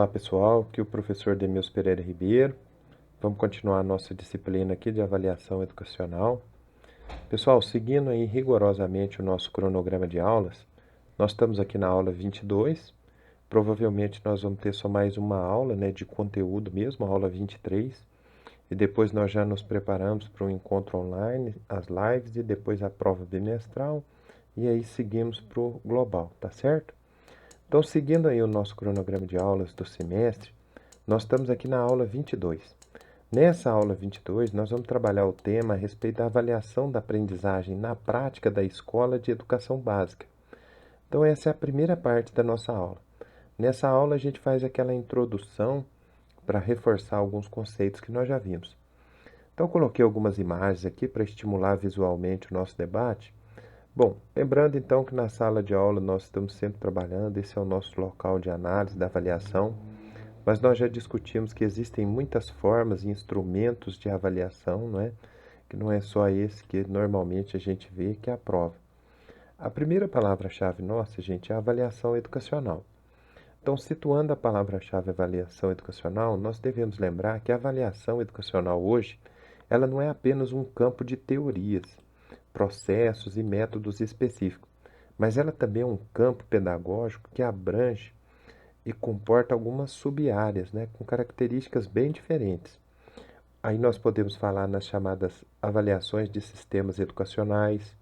Olá pessoal, aqui é o professor Demilson Pereira Ribeiro. Vamos continuar a nossa disciplina aqui de avaliação educacional. Pessoal, seguindo aí rigorosamente o nosso cronograma de aulas, nós estamos aqui na aula 22. Provavelmente nós vamos ter só mais uma aula, né, de conteúdo mesmo, a aula 23. E depois nós já nos preparamos para o encontro online, as lives e depois a prova bimestral. E aí seguimos para o global, tá certo? Então, seguindo aí o nosso cronograma de aulas do semestre, nós estamos aqui na aula 22. Nessa aula 22, nós vamos trabalhar o tema a respeito da avaliação da aprendizagem na prática da escola de educação básica. Então, essa é a primeira parte da nossa aula. Nessa aula, a gente faz aquela introdução para reforçar alguns conceitos que nós já vimos. Então, eu coloquei algumas imagens aqui para estimular visualmente o nosso debate. Bom, lembrando então que na sala de aula nós estamos sempre trabalhando, esse é o nosso local de análise da avaliação, mas nós já discutimos que existem muitas formas e instrumentos de avaliação, não é? Que não é só esse que normalmente a gente vê, que é a prova. A primeira palavra-chave nossa, gente, é a avaliação educacional. Então, situando a palavra-chave avaliação educacional, nós devemos lembrar que a avaliação educacional hoje, ela não é apenas um campo de teorias, processos e métodos específicos, mas ela também é um campo pedagógico que abrange e comporta algumas sub-áreas, né, com características bem diferentes. Aí nós podemos falar nas chamadas avaliações de sistemas educacionais,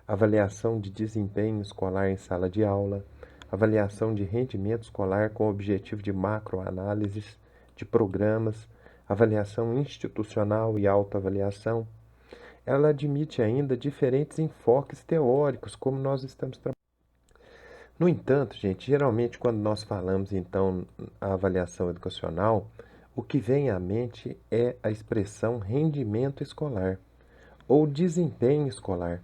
avaliação de desempenho escolar em sala de aula, avaliação de rendimento escolar com o objetivo de macroanálises de programas, avaliação institucional e autoavaliação. Ela admite ainda diferentes enfoques teóricos, como nós estamos trabalhando. No entanto, gente, geralmente quando nós falamos então a avaliação educacional, o que vem à mente é a expressão rendimento escolar ou desempenho escolar.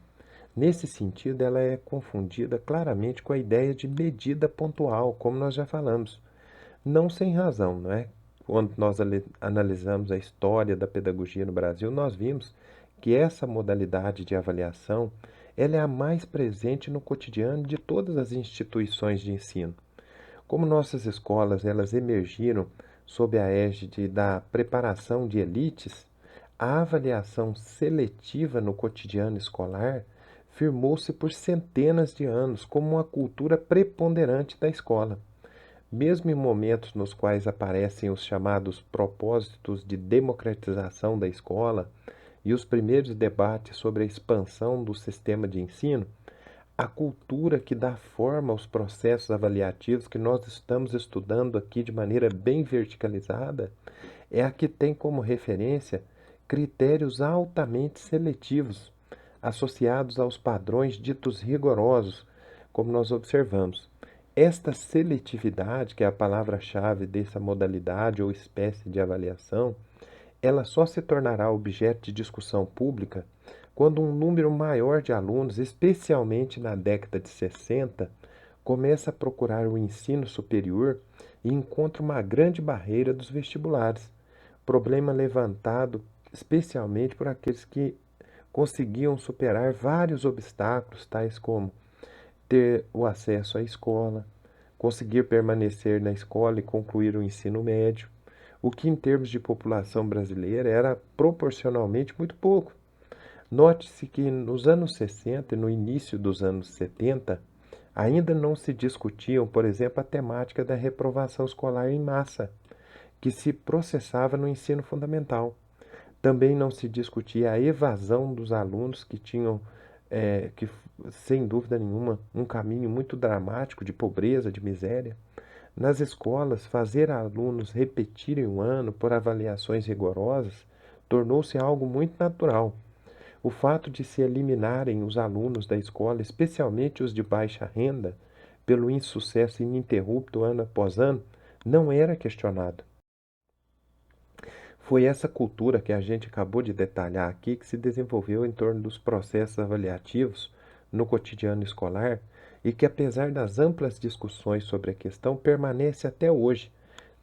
Nesse sentido, ela é confundida claramente com a ideia de medida pontual, como nós já falamos. Não sem razão, não é? Quando nós analisamos a história da pedagogia no Brasil, nós vimos que essa modalidade de avaliação, ela é a mais presente no cotidiano de todas as instituições de ensino. Como nossas escolas elas emergiram sob a égide da preparação de elites, a avaliação seletiva no cotidiano escolar firmou-se por centenas de anos como uma cultura preponderante da escola. Mesmo em momentos nos quais aparecem os chamados propósitos de democratização da escola e os primeiros debates sobre a expansão do sistema de ensino, a cultura que dá forma aos processos avaliativos que nós estamos estudando aqui de maneira bem verticalizada é a que tem como referência critérios altamente seletivos, associados aos padrões ditos rigorosos, como nós observamos. Esta seletividade, que é a palavra-chave dessa modalidade ou espécie de avaliação, ela só se tornará objeto de discussão pública quando um número maior de alunos, especialmente na década de 60, começa a procurar o ensino superior e encontra uma grande barreira dos vestibulares, problema levantado especialmente por aqueles que conseguiam superar vários obstáculos, tais como ter o acesso à escola, conseguir permanecer na escola e concluir o ensino médio, o que em termos de população brasileira era proporcionalmente muito pouco. Note-se que nos anos 60 e no início dos anos 70, ainda não se discutiam, por exemplo, a temática da reprovação escolar em massa, que se processava no ensino fundamental. Também não se discutia a evasão dos alunos que tinham, que, sem dúvida nenhuma, um caminho muito dramático de pobreza, de miséria. Nas escolas, fazer alunos repetirem um ano por avaliações rigorosas tornou-se algo muito natural. O fato de se eliminarem os alunos da escola, especialmente os de baixa renda, pelo insucesso ininterrupto ano após ano, não era questionado. Foi essa cultura que a gente acabou de detalhar aqui que se desenvolveu em torno dos processos avaliativos no cotidiano escolar e que, apesar das amplas discussões sobre a questão, permanece até hoje,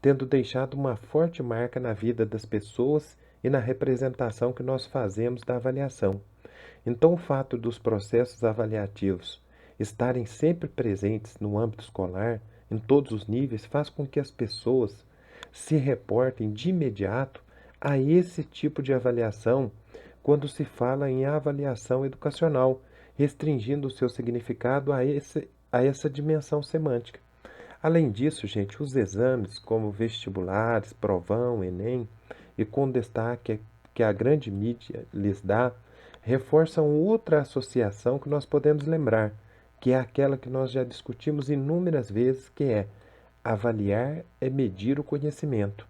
tendo deixado uma forte marca na vida das pessoas e na representação que nós fazemos da avaliação. Então, o fato dos processos avaliativos estarem sempre presentes no âmbito escolar em todos os níveis, faz com que as pessoas se reportem de imediato a esse tipo de avaliação quando se fala em avaliação educacional, restringindo o seu significado a essa dimensão semântica. Além disso, gente, os exames como vestibulares, provão, Enem, e com destaque que a grande mídia lhes dá, reforçam outra associação que nós podemos lembrar, que é aquela que nós já discutimos inúmeras vezes, que é avaliar é medir o conhecimento.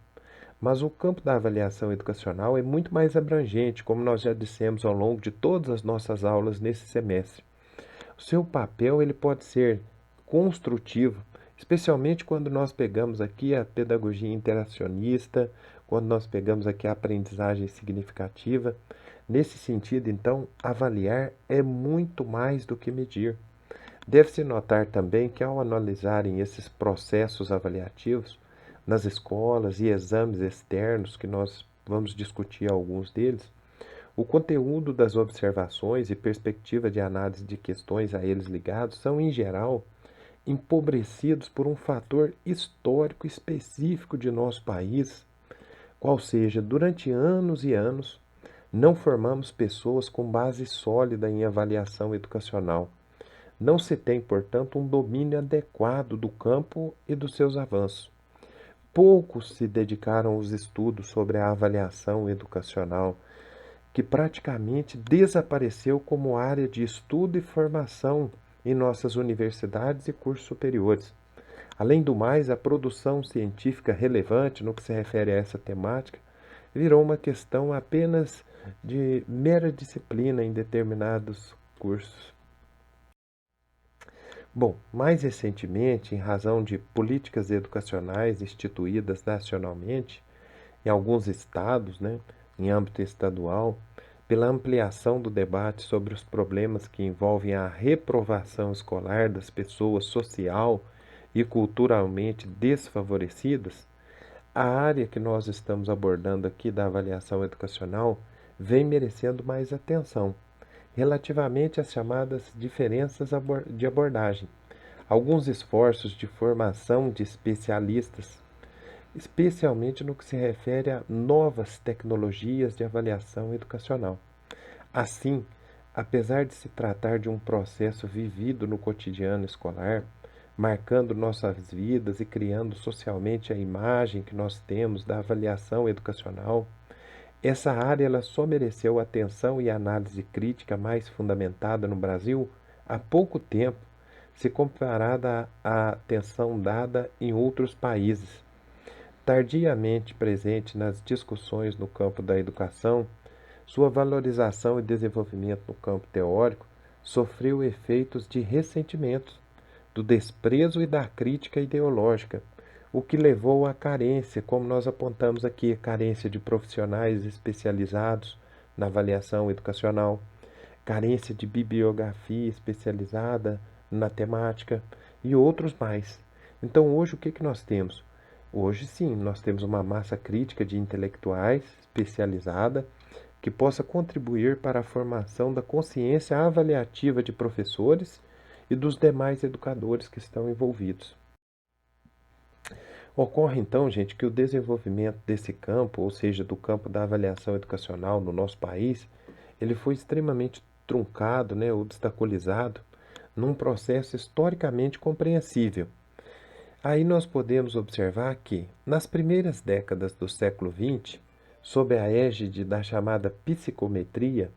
Mas o campo da avaliação educacional é muito mais abrangente, como nós já dissemos ao longo de todas as nossas aulas nesse semestre. O seu papel ele pode ser construtivo, especialmente quando nós pegamos aqui a pedagogia interacionista, quando nós pegamos aqui a aprendizagem significativa. Nesse sentido, então, avaliar é muito mais do que medir. Deve-se notar também que, ao analisarem esses processos avaliativos nas escolas e exames externos, que nós vamos discutir alguns deles, o conteúdo das observações e perspectiva de análise de questões a eles ligados são, em geral, empobrecidos por um fator histórico específico de nosso país, qual seja, durante anos e anos, não formamos pessoas com base sólida em avaliação educacional. Não se tem, portanto, um domínio adequado do campo e dos seus avanços. Poucos se dedicaram aos estudos sobre a avaliação educacional, que praticamente desapareceu como área de estudo e formação em nossas universidades e cursos superiores. Além do mais, a produção científica relevante no que se refere a essa temática virou uma questão apenas de mera disciplina em determinados cursos. Bom, mais recentemente, em razão de políticas educacionais instituídas nacionalmente, em alguns estados, em âmbito estadual, pela ampliação do debate sobre os problemas que envolvem a reprovação escolar das pessoas social e culturalmente desfavorecidas, a área que nós estamos abordando aqui da avaliação educacional vem merecendo mais atenção relativamente às chamadas diferenças de abordagem. Alguns esforços de formação de especialistas, especialmente no que se refere a novas tecnologias de avaliação educacional. Assim, apesar de se tratar de um processo vivido no cotidiano escolar, marcando nossas vidas e criando socialmente a imagem que nós temos da avaliação educacional, essa área ela só mereceu atenção e análise crítica mais fundamentada no Brasil há pouco tempo, se comparada à atenção dada em outros países. Tardiamente presente nas discussões no campo da educação, sua valorização e desenvolvimento no campo teórico sofreu efeitos de ressentimento, do desprezo e da crítica ideológica, o que levou à carência, como nós apontamos aqui, carência de profissionais especializados na avaliação educacional, carência de bibliografia especializada na temática e outros mais. Então, hoje, o que nós temos? Hoje, sim, nós temos uma massa crítica de intelectuais especializada que possa contribuir para a formação da consciência avaliativa de professores e dos demais educadores que estão envolvidos. Ocorre então, gente, que o desenvolvimento desse campo, ou seja, do campo da avaliação educacional no nosso país, ele foi extremamente truncado, obstaculizado, num processo historicamente compreensível. Aí nós podemos observar que, nas primeiras décadas do século XX, sob a égide da chamada psicometria,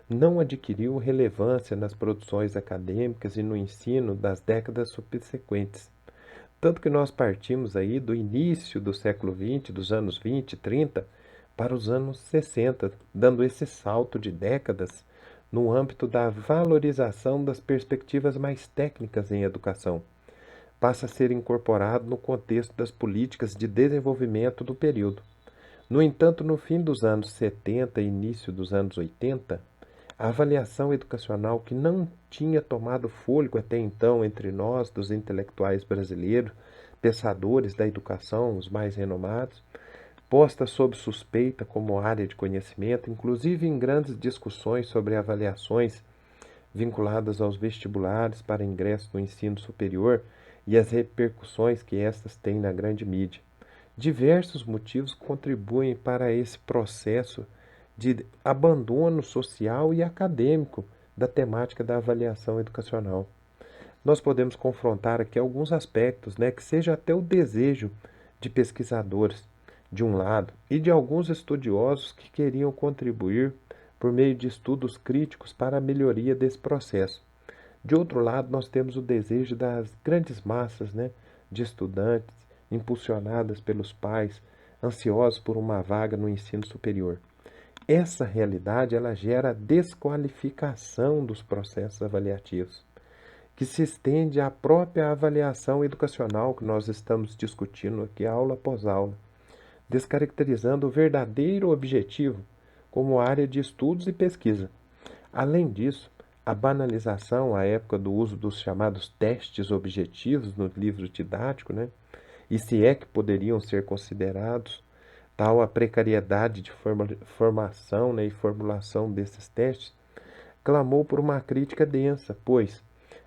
não adquiriu relevância nas produções acadêmicas e no ensino das décadas subsequentes. Tanto que nós partimos aí do início do século XX, dos anos 20, 30, para os anos 60, dando esse salto de décadas no âmbito da valorização das perspectivas mais técnicas em educação. Passa a ser incorporado no contexto das políticas de desenvolvimento do período. No entanto, no fim dos anos 70 e início dos anos 80, a avaliação educacional que não tinha tomado fôlego até então entre nós, dos intelectuais brasileiros, pensadores da educação, os mais renomados, posta sob suspeita como área de conhecimento, inclusive em grandes discussões sobre avaliações vinculadas aos vestibulares para ingresso no ensino superior, e as repercussões que estas têm na grande mídia. Diversos motivos contribuem para esse processo de abandono social e acadêmico da temática da avaliação educacional. Nós podemos confrontar aqui alguns aspectos, né, que seja até o desejo de pesquisadores, de um lado, e de alguns estudiosos que queriam contribuir por meio de estudos críticos para a melhoria desse processo. De outro lado, nós temos o desejo das grandes massas, né, de estudantes, impulsionadas pelos pais, ansiosos por uma vaga no ensino superior. Essa realidade ela gera desqualificação dos processos avaliativos, que se estende à própria avaliação educacional que nós estamos discutindo aqui aula após aula, descaracterizando o verdadeiro objetivo como área de estudos e pesquisa. Além disso, a banalização à época do uso dos chamados testes objetivos no livro didático, né? E se é que poderiam ser considerados, tal a precariedade de formação, né, e formulação desses testes, clamou por uma crítica densa, pois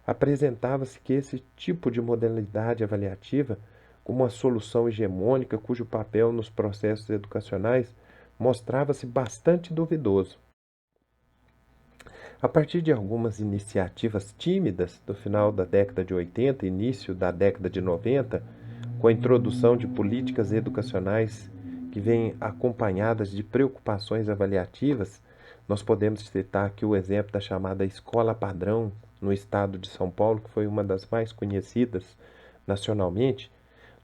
apresentava-se que esse tipo de modalidade avaliativa, como uma solução hegemônica cujo papel nos processos educacionais mostrava-se bastante duvidoso. A partir de algumas iniciativas tímidas do final da década de 80 e início da década de 90, com a introdução de políticas educacionais que vêm acompanhadas de preocupações avaliativas, nós podemos citar aqui o exemplo da chamada Escola Padrão no estado de São Paulo, que foi uma das mais conhecidas nacionalmente.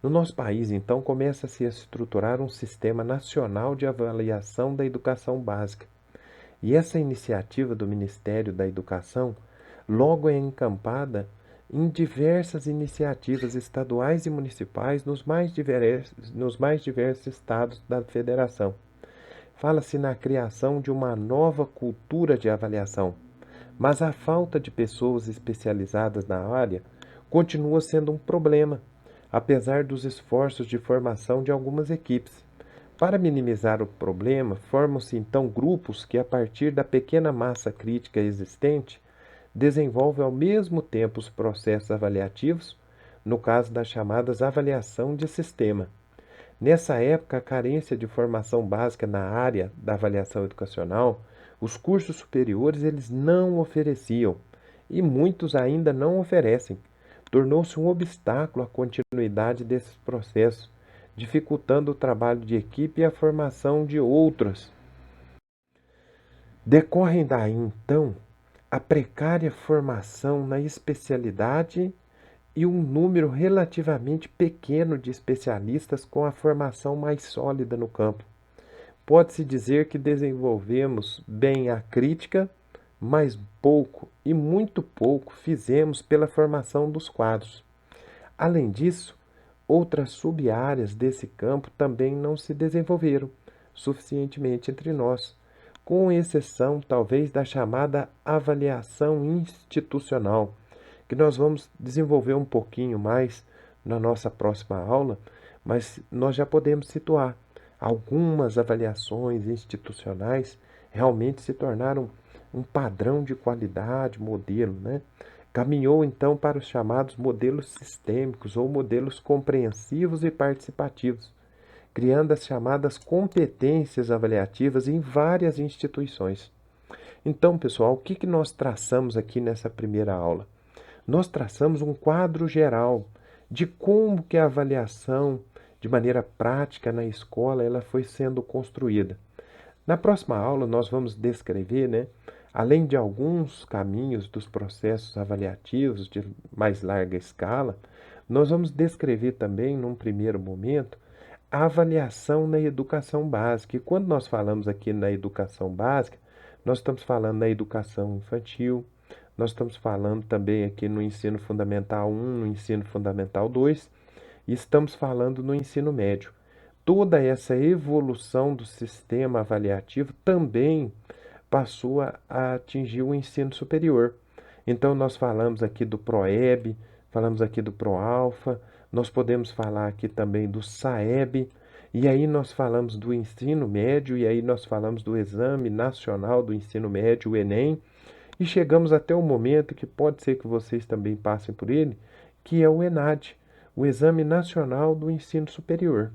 No nosso país, então, começa-se a se estruturar um sistema nacional de avaliação da educação básica. E essa iniciativa do Ministério da Educação logo é encampada em diversas iniciativas estaduais e municipais nos mais diversos estados da federação. Fala-se na criação de uma nova cultura de avaliação, mas a falta de pessoas especializadas na área continua sendo um problema, apesar dos esforços de formação de algumas equipes. Para minimizar o problema, formam-se então grupos que, a partir da pequena massa crítica existente, desenvolvem ao mesmo tempo os processos avaliativos, no caso das chamadas avaliação de sistema. Nessa época, a carência de formação básica na área da avaliação educacional, os cursos superiores eles não ofereciam e muitos ainda não oferecem. Tornou-se um obstáculo à continuidade desses processos, dificultando o trabalho de equipe e a formação de outras. Decorrem daí, então, a precária formação na especialidade e um número relativamente pequeno de especialistas com a formação mais sólida no campo. Pode-se dizer que desenvolvemos bem a crítica, mas pouco e muito pouco fizemos pela formação dos quadros. Além disso, outras sub-áreas desse campo também não se desenvolveram suficientemente entre nós, com exceção talvez da chamada avaliação institucional, que nós vamos desenvolver um pouquinho mais na nossa próxima aula, mas nós já podemos situar. Algumas avaliações institucionais realmente se tornaram um padrão de qualidade, modelo, né? Caminhou então para os chamados modelos sistêmicos ou modelos compreensivos e participativos, criando as chamadas competências avaliativas em várias instituições. Então, pessoal, o que nós traçamos aqui nessa primeira aula? Nós traçamos um quadro geral de como que a avaliação, de maneira prática na escola, ela foi sendo construída. Na próxima aula, nós vamos descrever, né, além de alguns caminhos dos processos avaliativos de mais larga escala, nós vamos descrever também, num primeiro momento, a avaliação na educação básica. E quando nós falamos aqui na educação básica, nós estamos falando na educação infantil, nós estamos falando também aqui no ensino fundamental 1, no ensino fundamental 2, e estamos falando no ensino médio. Toda essa evolução do sistema avaliativo também passou a atingir o ensino superior. Então, nós falamos aqui do PROEB, falamos aqui do PROALFA, nós podemos falar aqui também do SAEB, e aí nós falamos do ensino médio, e aí nós falamos do Exame Nacional do Ensino Médio, o Enem, e chegamos até o momento que pode ser que vocês também passem por ele, que é o ENAD, o Exame Nacional do Ensino Superior.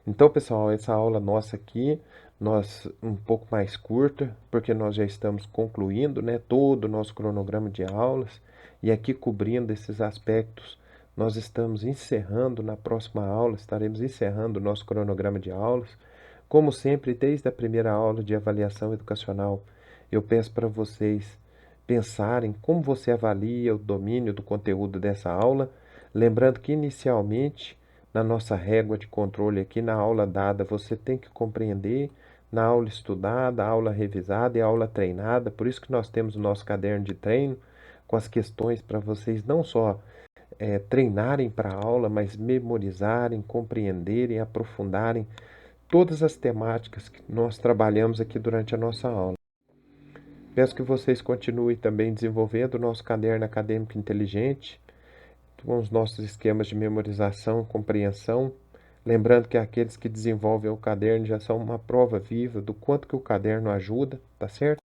Então, pessoal, essa aula nossa aqui, nós um pouco mais curta, porque nós já estamos concluindo, né, todo o nosso cronograma de aulas, e aqui cobrindo esses aspectos, nós estamos encerrando na próxima aula, estaremos encerrando o nosso cronograma de aulas. Como sempre, desde a primeira aula de avaliação educacional, eu peço para vocês pensarem como você avalia o domínio do conteúdo dessa aula, lembrando que inicialmente na nossa régua de controle aqui na aula dada, você tem que compreender na aula estudada, aula revisada e aula treinada. Por isso que nós temos o nosso caderno de treino com as questões para vocês não só treinarem para a aula, mas memorizarem, compreenderem, aprofundarem todas as temáticas que nós trabalhamos aqui durante a nossa aula. Peço que vocês continuem também desenvolvendo o nosso caderno acadêmico inteligente, com os nossos esquemas de memorização, compreensão, lembrando que aqueles que desenvolvem o caderno já são uma prova viva do quanto que o caderno ajuda, tá certo?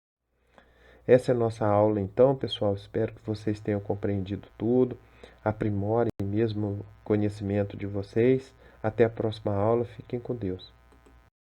Essa é a nossa aula então, pessoal. Espero que vocês tenham compreendido tudo, aprimorem mesmo o conhecimento de vocês. Até a próxima aula. Fiquem com Deus.